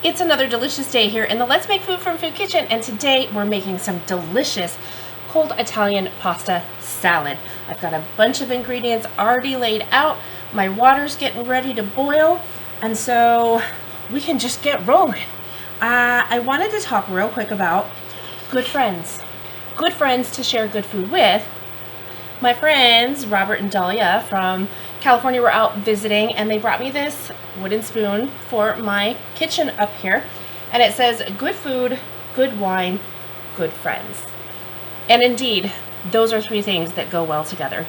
It's another delicious day here in the Let's Make Food from Food Kitchen, and today we're making some delicious cold Italian pasta salad. I've got a bunch of ingredients already laid out. My water's getting ready to boil, and so we can just get rolling. I wanted to talk real quick about good friends. Good friends to share good food with. My friends, Robert and Dahlia from California, were out visiting, and they brought me this wooden spoon for my kitchen up here. And it says, good food, good wine, good friends. And indeed, those are three things that go well together.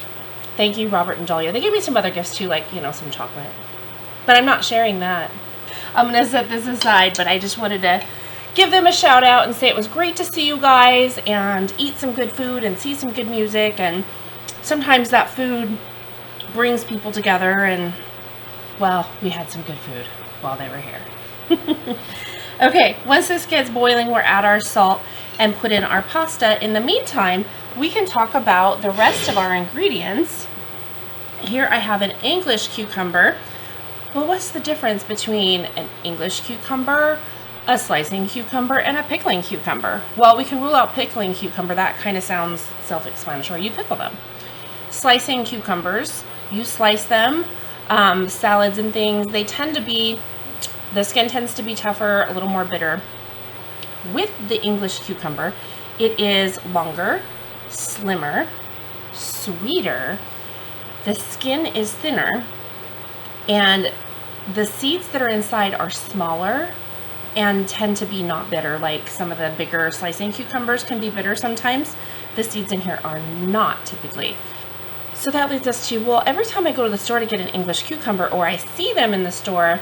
Thank you, Robert and Dahlia. They gave me some other gifts too, like, some chocolate. But I'm not sharing that. I'm going to set this aside, but I just wanted to give them a shout out and say it was great to see you guys and eat some good food and see some good music. And sometimes that food brings people together, and well, we had some good food while they were here. Okay, once this gets boiling, we're at our salt and put in our pasta. In the meantime, we can talk about the rest of our ingredients. Here I have an English cucumber. Well, what's the difference between an English cucumber, a slicing cucumber, and a pickling cucumber? Well, we can rule out pickling cucumber. That kind of sounds self-explanatory. You pickle them. Slicing cucumbers, you slice them. Salads and things, they tend to be, the skin tends to be tougher, a little more bitter. With the English cucumber, it is longer, slimmer, sweeter, the skin is thinner, and the seeds that are inside are smaller and tend to be not bitter. Like some of the bigger slicing cucumbers can be bitter sometimes. The seeds in here are not typically. So that leads us to, well, every time I go to the store to get an English cucumber, or I see them in the store,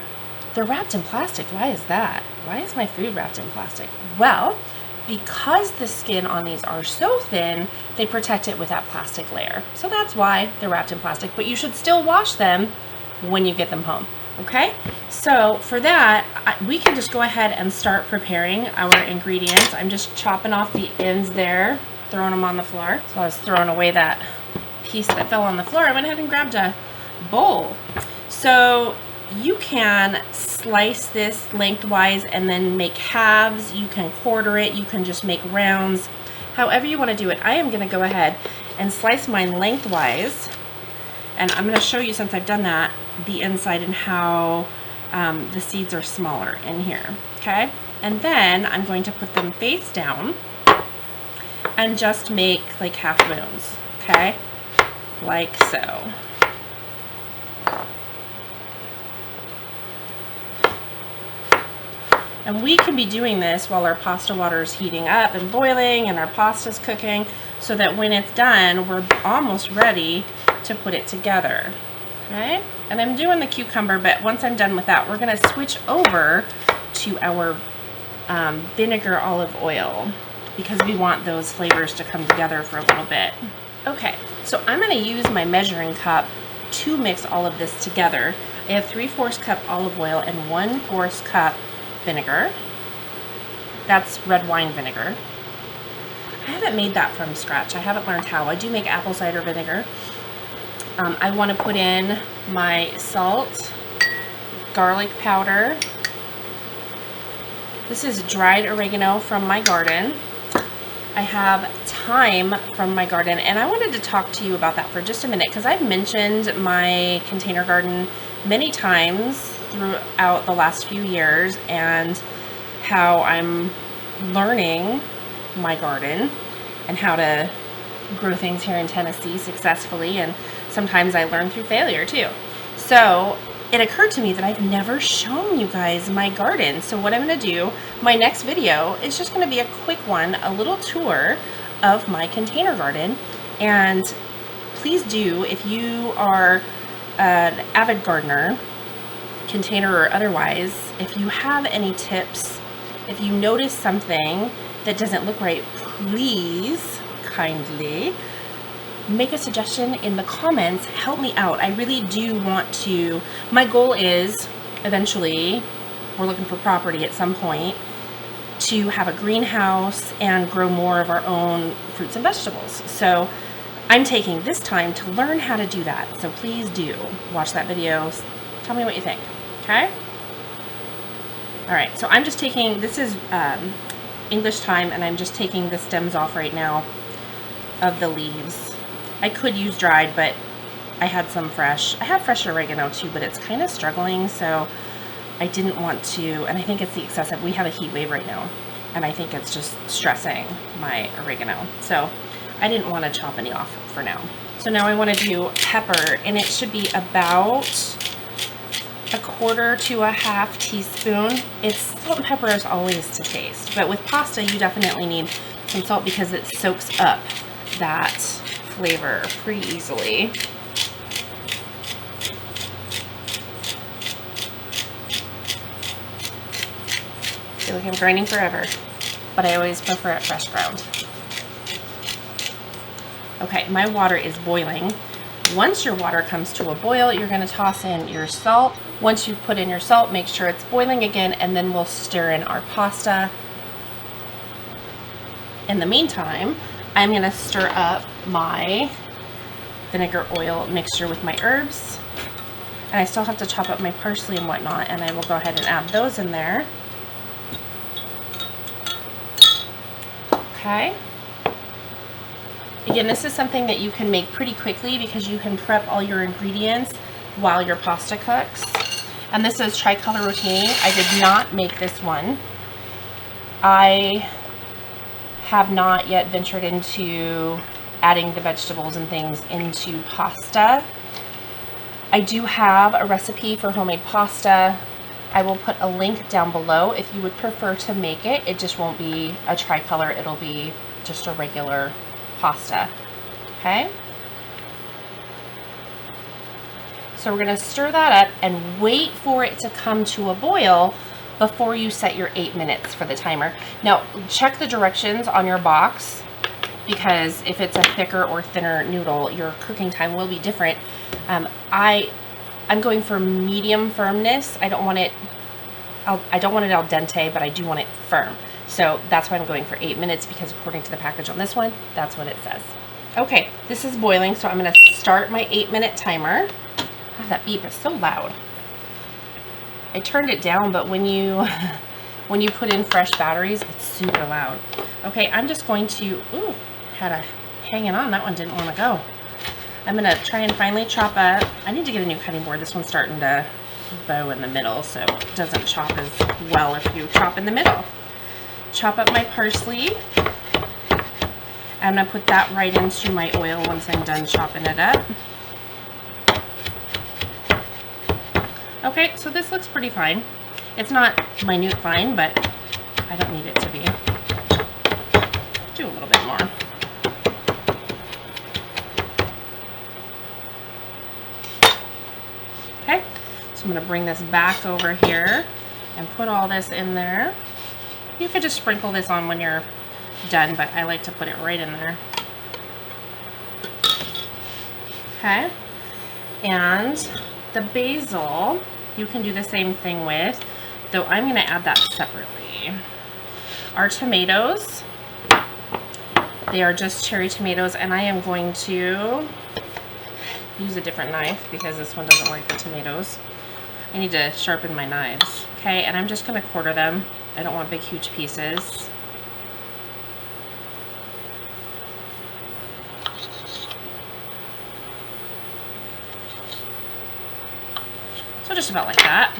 they're wrapped in plastic. Why is that? Why is my food wrapped in plastic? Well, because the skin on these are so thin, they protect it with that plastic layer. So that's why they're wrapped in plastic, but you should still wash them when you get them home, okay? So for that, we can just go ahead and start preparing our ingredients. I'm just chopping off the ends there, throwing them on the floor. So I was throwing away that piece that fell on the floor. I went ahead and grabbed a bowl. So you can slice this lengthwise and then make halves. You can quarter it. You can just make rounds. However you want to do it. I am going to go ahead and slice mine lengthwise. And I'm going to show you, since I've done that, the inside and how the seeds are smaller in here. Okay? And then I'm going to put them face down and just make like half moons. Okay? Like so. And we can be doing this while our pasta water is heating up and boiling and our pasta's cooking, so that when it's done, we're almost ready to put it together. Okay? And I'm doing the cucumber, but once I'm done with that, we're going to switch over to our vinegar olive oil, because we want those flavors to come together for a little bit. Okay, so I'm going to use my measuring cup to mix all of this together. I have 3/4 cup olive oil and 1/4 cup vinegar. That's red wine vinegar. I haven't made that from scratch. I haven't learned how. I do make apple cider vinegar. I want to put in my salt, garlic powder. This is dried oregano from my garden. I have thyme from my garden, and I wanted to talk to you about that for just a minute, because I've mentioned my container garden many times throughout the last few years, and how I'm learning my garden and how to grow things here in Tennessee successfully, and sometimes I learn through failure too. So it occurred to me that I've never shown you guys my garden. So what I'm going to do, my next video is just going to be a quick one, a little tour of my container garden. And please do, if you are an avid gardener, container or otherwise, if you have any tips, if you notice something that doesn't look right, please kindly make a suggestion in the comments. Help me out. I really do want to, my goal is eventually, we're looking for property at some point, to have a greenhouse and grow more of our own fruits and vegetables. So I'm taking this time to learn how to do that. So please do watch that video. Tell me what you think. Okay? All right, so I'm just taking, this is English thyme, and I'm just taking the stems off right now of the leaves. I could use dried, but I had some fresh. I have fresh oregano too, but it's kind of struggling, so I didn't want to, and I think it's the excessive, we have a heat wave right now, and I think it's just stressing my oregano. So I didn't want to chop any off for now. So now I want to do pepper, and it should be about 1/4 to 1/2 teaspoon. It's salt and pepper is always to taste, but with pasta you definitely need some salt because it soaks up that flavor pretty easily. I feel like I'm grinding forever, but I always prefer it fresh ground. Okay, my water is boiling. Once your water comes to a boil, you're going to toss in your salt. Once you've put in your salt, make sure it's boiling again, and then we'll stir in our pasta. In the meantime, I'm going to stir up my vinegar oil mixture with my herbs. And I still have to chop up my parsley and whatnot, and I will go ahead and add those in there. Okay. Again, this is something that you can make pretty quickly because you can prep all your ingredients while your pasta cooks. And this is tricolor rotini. I did not make this one. I have not yet ventured into adding the vegetables and things into pasta. I do have a recipe for homemade pasta. I will put a link down below if you would prefer to make it. It just won't be a tricolor, it'll be just a regular pasta. Okay? So we're going to stir that up and wait for it to come to a boil before you set your 8 minutes for the timer. Now, check the directions on your box because if it's a thicker or thinner noodle, your cooking time will be different. I'm going for medium firmness. I don't want it al dente, but I do want it firm. So that's why I'm going for 8 minutes because according to the package on this one, that's what it says. Okay, this is boiling, so I'm going to start my 8-minute timer. Oh, that beep is so loud. I turned it down, but when you put in fresh batteries, it's super loud. Okay, I'm just going to, ooh, had a hanging on. That one didn't want to go. I'm going to try and finally chop up. I need to get a new cutting board. This one's starting to bow in the middle, so it doesn't chop as well if you chop in the middle. Chop up my parsley. I'm going to put that right into my oil once I'm done chopping it up. Okay, so this looks pretty fine. It's not minute fine, but I don't need it to be. Do a little bit more. Okay, so I'm going to bring this back over here and put all this in there. You could just sprinkle this on when you're done, but I like to put it right in there. Okay, and the basil, you can do the same thing with, though I'm going to add that separately. Our tomatoes, they are just cherry tomatoes, and I am going to use a different knife because this one doesn't like the tomatoes. I need to sharpen my knives. Okay, and I'm just going to quarter them. I don't want big, huge pieces. So just about like that.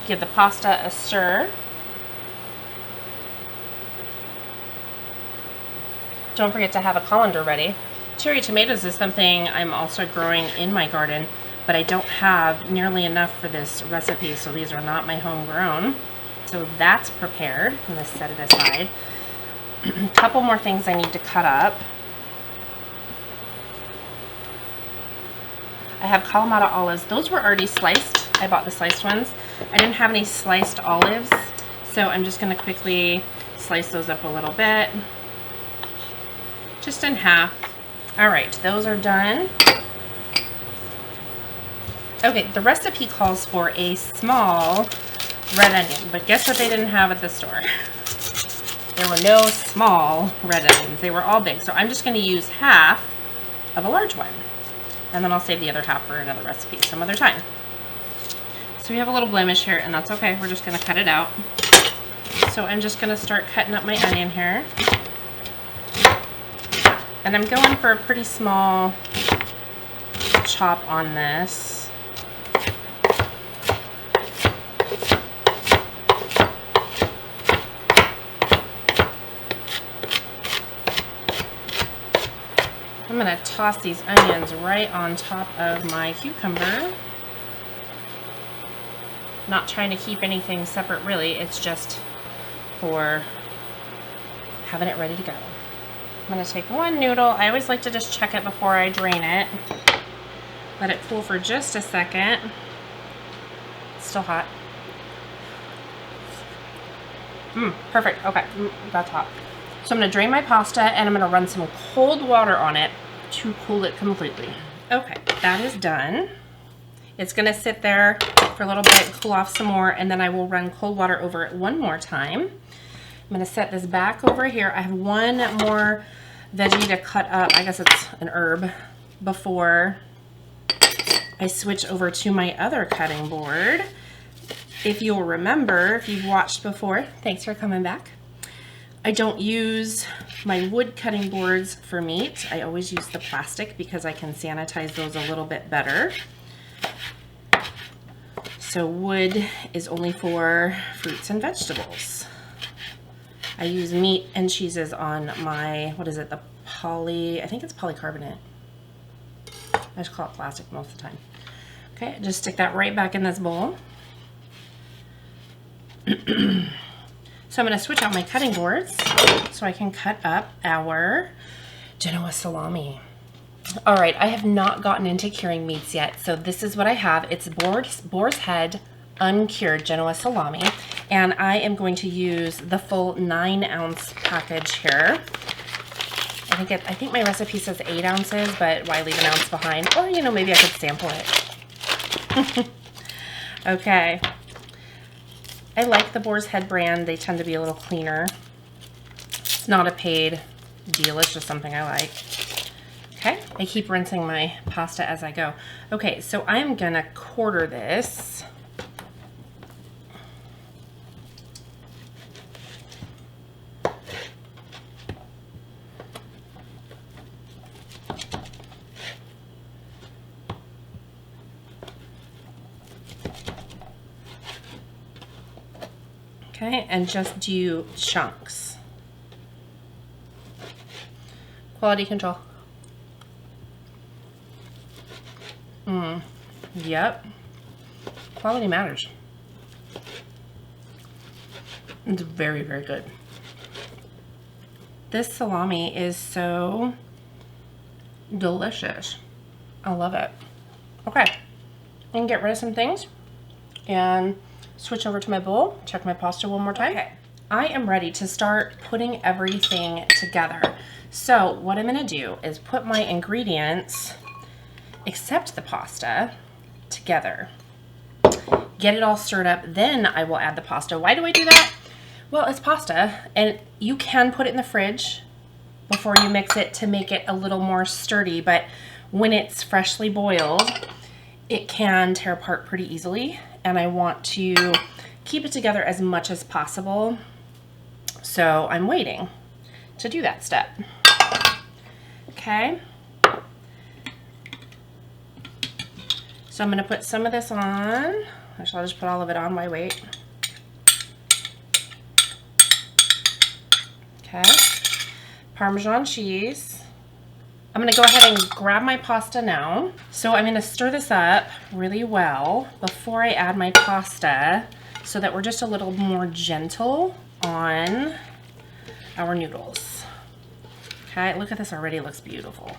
Give the pasta a stir. Don't forget to have a colander ready. Cherry tomatoes is something I'm also growing in my garden, but I don't have nearly enough for this recipe, so these are not my homegrown. So that's prepared. I'm going to set it aside. A couple more things I need to cut up. I have kalamata olives. Those were already sliced. I bought the sliced ones. I didn't have any sliced olives, so I'm just going to quickly slice those up a little bit. Just in half. Alright, those are done. Okay, the recipe calls for a small red onion, but guess what they didn't have at the store? There were no small red onions. They were all big, so I'm just going to use half of a large one. And then I'll save the other half for another recipe some other time. So So we have a little blemish here, and that's okay. We're just gonna cut it out. So I'm just gonna start cutting up my onion here. And I'm going for a pretty small chop on this. I'm gonna toss these onions right on top of my cucumber. Not trying to keep anything separate really, it's just for having it ready to go. I'm gonna take one noodle. I always like to just check it before I drain it. Let it cool for just a second. It's still hot. Perfect, okay, that's hot. So I'm gonna drain my pasta and I'm gonna run some cold water on it to cool it completely. Okay, that is done. It's gonna sit there for a little bit, cool off some more, and then I will run cold water over it one more time. I'm gonna set this back over here. I have one more veggie to cut up. I guess it's an herb before I switch over to my other cutting board. If you'll remember, if you've watched before, thanks for coming back. I don't use my wood cutting boards for meat. I always use the plastic because I can sanitize those a little bit better. So wood is only for fruits and vegetables. I use meat and cheeses on my, what is it, I think it's polycarbonate. I just call it plastic most of the time. Okay, just stick that right back in this bowl. So I'm gonna switch out my cutting boards so I can cut up our Genoa salami. All right, I have not gotten into curing meats yet, so this is what I have. It's boar's head uncured Genoa salami, and I am going to use the full 9-ounce package here. I think my recipe says 8 ounces, but why leave an ounce behind? Or, you know, maybe I could sample it. Okay. I like the Boar's Head brand. They tend to be a little cleaner. It's not a paid deal. It's just something I like. Okay. I keep rinsing my pasta as I go. Okay, so I'm going to quarter this. Okay, and just do chunks. Quality control. Yep. Quality matters. It's very, very good. This salami is so delicious. I love it. Okay, I can get rid of some things and switch over to my bowl, check my pasta one more time. Okay, I am ready to start putting everything together. So what I'm gonna do is put my ingredients, except the pasta, together. Get it all stirred up, then I will add the pasta. Why do I do that? Well, it's pasta, and you can put it in the fridge before you mix it to make it a little more sturdy, but when it's freshly boiled, it can tear apart pretty easily, and I want to keep it together as much as possible. So I'm waiting to do that step. Okay. So I'm gonna put some of this on. Actually, I'll just put all of it on while I wait. Okay. Parmesan cheese. I'm gonna go ahead and grab my pasta now. So I'm gonna stir this up really well before I add my pasta so that we're just a little more gentle on our noodles. Okay, look at this already, it looks beautiful.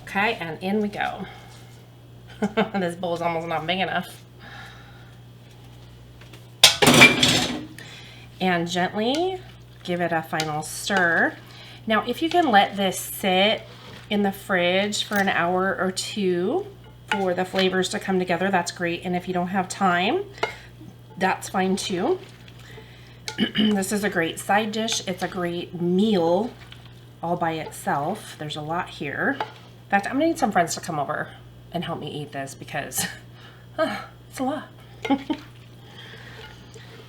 Okay, and in we go. This bowl's almost not big enough. And gently give it a final stir. Now, if you can let this sit in the fridge for an hour or two for the flavors to come together, that's great. And if you don't have time, that's fine too. This is a great side dish. It's a great meal all by itself. There's a lot here. In fact, I'm gonna need some friends to come over and help me eat this because it's a lot.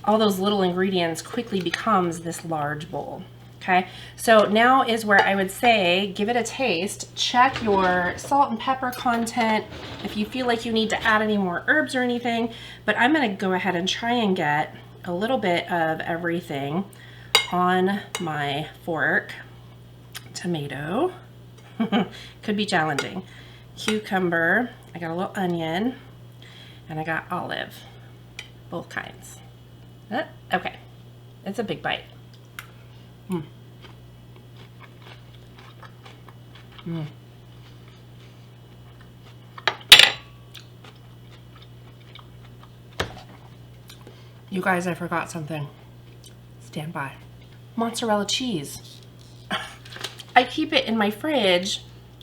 All those little ingredients quickly becomes this large bowl. Okay, so now is where I would say give it a taste. Check your salt and pepper content if you feel like you need to add any more herbs or anything, but I'm gonna go ahead and try and get a little bit of everything on my fork. Tomato, could be challenging. Cucumber, I got a little onion, and I got olive, both kinds. Okay, it's a big bite. You guys, I forgot something. Stand by. Mozzarella cheese. I keep it in my fridge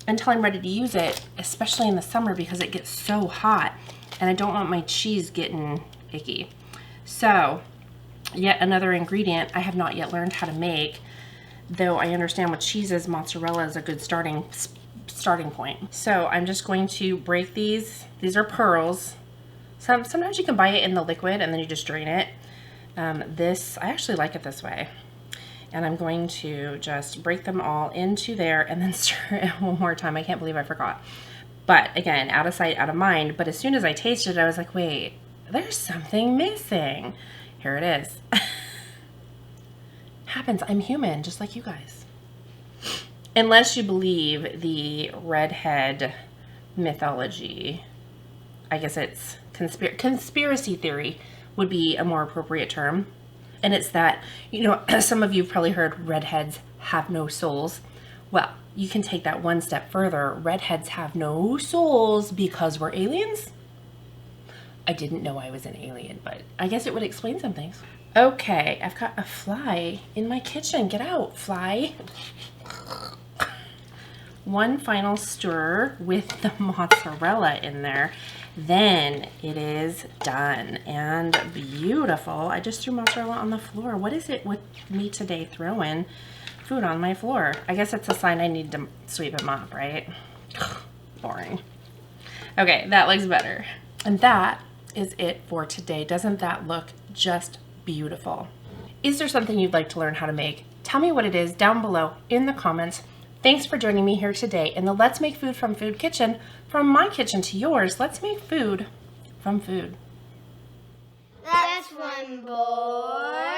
until I'm ready to use it, especially in the summer because it gets so hot and I don't want my cheese getting icky. So, yet another ingredient I have not yet learned how to make, though I understand with cheeses, mozzarella is a good starting point. So I'm just going to break these. These are pearls. Sometimes you can buy it in the liquid and then you just drain it. This, I actually like it this way. And I'm going to just break them all into there and then stir it one more time. I can't believe I forgot. But again, out of sight, out of mind. But as soon as I tasted it, I was like, wait, there's something missing. Here it is. Happens, I'm human, just like you guys. Unless you believe the Redhead mythology, I guess it's conspiracy theory would be a more appropriate term. And it's that, you know, some of you have probably heard redheads have no souls. Well, you can take that one step further. Redheads have no souls because we're aliens. I didn't know I was an alien, but I guess it would explain some things. Okay, I've got a fly in my kitchen. Get out, fly. One final stir with the mozzarella in there. Then it is done and beautiful. I just threw mozzarella on the floor. What is it with me today throwing food on my floor? I guess it's a sign I need to sweep and mop, right? Boring. Okay, that looks better. And that is it for today. Doesn't that look just beautiful? Is there something you'd like to learn how to make? Tell me what it is down below in the comments. Thanks for joining me here today in the Let's Make Food from Food kitchen. From my kitchen to yours, let's make food from food. That's one boy.